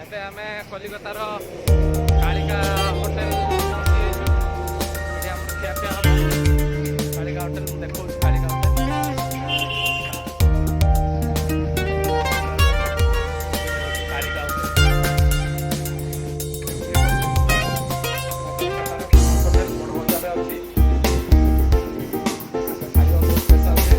ଏବେ ଆମେ କଲିକତାର କାଳିକା ହୋଟେଲ ଏଠି ଆମର ଖିଆପିଆ ହେବ। କାଳିକା ହୋଟେଲ ମୁଁ ଦେଖାଉଛି କାଳିକା ହୋଟେଲ। କାଳିକା ହୋଟେଲ ବଡ଼ ବଜାରରେ ଅଛି। ଖାଇବା ବହୁତ ସ୍ପେଶାଲ ଅଛି।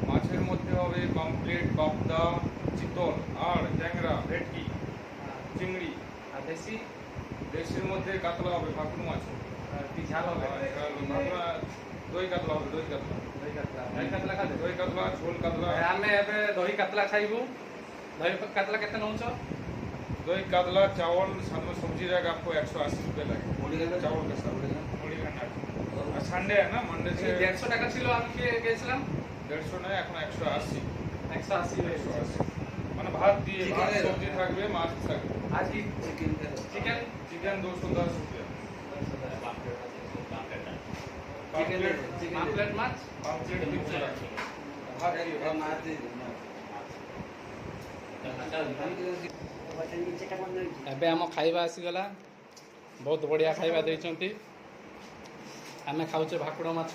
মাছের মধ্যে হবে পমফ্রেট, পাবদা, চিতল আর ট্যাংরা, ভেটকি, চিংড়ি। আর দেশি দেশের মধ্যে কাতলা হবে, ভাকুর মাছ। কি ঝাল হবে? দই কাতলা হবে, দই কাতলা। দହି କାତଲା ଖାଇବେ? দই কাতলা, ঝোল কাতলা। ଆମେ ଏବେ ଦହି କାତଲା ଖାଇବୁ। ଦହି କାତଲା କେତେ ନେଉଛ? दही कातला चावल साथ में सब्जी रहेगा आपको 180 रुपये लगेगा चावल के साथ। मुड़ी घंटा और संडे है ना, मंडे से 150 টাকা ছিল আমি গেছিলাম। 150 নয়, এখন 180। 180 হয়েছে। 180 মানে ভাত দিয়ে ভাত সবজি থাকবে, মাছ থাকবে। আজ কি চিকেন चिकन 210 रुपये। পাম্পলেট মাছ पापलेट 300 টাকা। ভাত দিয়ে ଏବେ ଆମ ଖାଇବା ଆସିଗଲା। ବହୁତ ବଢ଼ିଆ ଖାଇବା ଦେଇଛନ୍ତି। ଆମେ ଖାଉଛେ ଭାକୁର ମାଛ।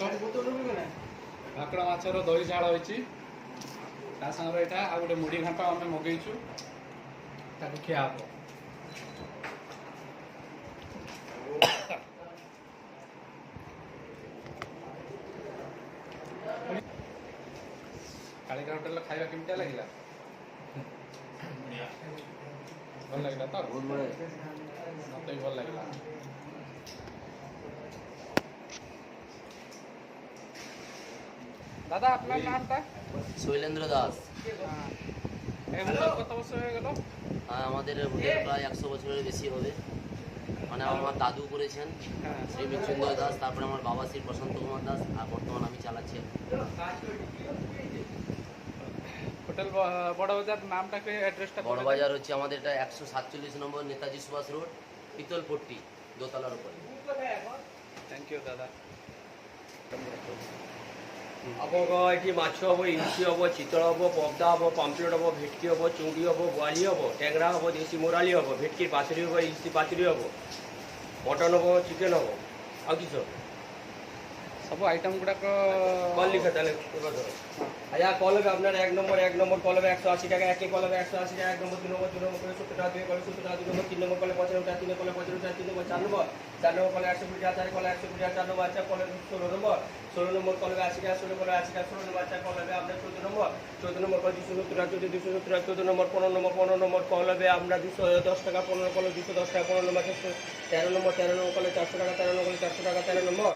ଭାକୁର ମାଛର ଦହି ଝାଳ ହେଇଛି। ତା ସାଙ୍ଗରେ ଏଇଟା ଆଉ ଗୋଟେ ମୁଢ଼ି ଘାଣ୍ଟ ଆମେ ମଗେଇଛୁ, ତାକୁ ଖିଆ ହବ। କାଳିକା ହୋଟେଲର ଖାଇବା କେମିତିଆ ଲାଗିଲା? ଭଲ ଲାଗିଲା ତ? ମତେ ବି ଭଲ ଲାଗିଲା। দাদা আপনার নামটা? শৈলেন্দ্র দাস। এই হোটেল কত বছর হয়ে গেল? আমাদের হোটেল প্রায় 100 বছরের বেশি হবে। মানে আমার দাদু করেছেন শ্রী মৃত্যুঞ্জয় দাস, তারপরে আমার বাবা শ্রী প্রশান্ত কুমার দাস, আর বর্তমান আমি চালাচ্ছি। হোটেল বড় বাজার নামটাকে অ্যাড্রেসটা বড় বাজার হচ্ছে আমাদের এটা 147 নম্বর নেতাজি সুভাষ রোড, পিতলপট্টি, দোতলার উপরে। থ্যাংক ইউ দাদা। ଆପଣଙ୍କ ଏଠି ମାଛ ହେବ, ଇଲିଶି ହେବ, ଚିତଳ ହେବ, ପବଦା ହେବ, ପାମ୍ପଲେଟ୍ ହେବ, ଭେଟକି ହେବ, ଚୁଙ୍ଗୁଡ଼ି ହେବ, ବୋଆଳି ହେବ, ଟେଙ୍ଗରା ହେବ, ଦେଶୀ ମୋରାଳି ହେବ, ଭେଟକି ପାଚୁରୀ ହେବ, ଇଲିଶି ପାଚୁରୀ ହେବ, ମଟନ୍ ହେବ, ଚିକେନ୍ ହେବ, ଆଉ କିଛି ହେବ। ସବୁ ଆଇଟମ୍ ଗୁଡ଼ାକ কল লিখে তাহলে আচ্ছা কল হবে আপনার এক নম্বর কল হবে 180 টাকা, একে কল হবে 180 টাকা, 1 নম্বর 2 নম্বর 2 নম্বর করে 70 টাকা, 2 কলে 70 টাকা, 2 নম্বর 3 নম্বর কলে 55 টাকা, 3 কলে 55 টাকা, 3 নম্বর 4 নম্বর 4 নম্বর কলে 120 টাকা, 4 কলে 120 টাকা, 4 নম্বর আচ্ছা কলে 16 নম্বর কলে 80 টাকা, 16 কলে 80 টাকা, 16 নম্বর আচ্ছা কল হবে আপনার 14 নম্বর কলে 270 টাকা, 270 টাকা, 14 নম্বর 15 নম্বর কল হবে আপনার 210 টাকা, 15 কলে 210 টাকা, 15 নম্বর 13 নম্বর কলে 400 টাকা, 13 নম্বর কলে 400 টাকা, 13 নম্বর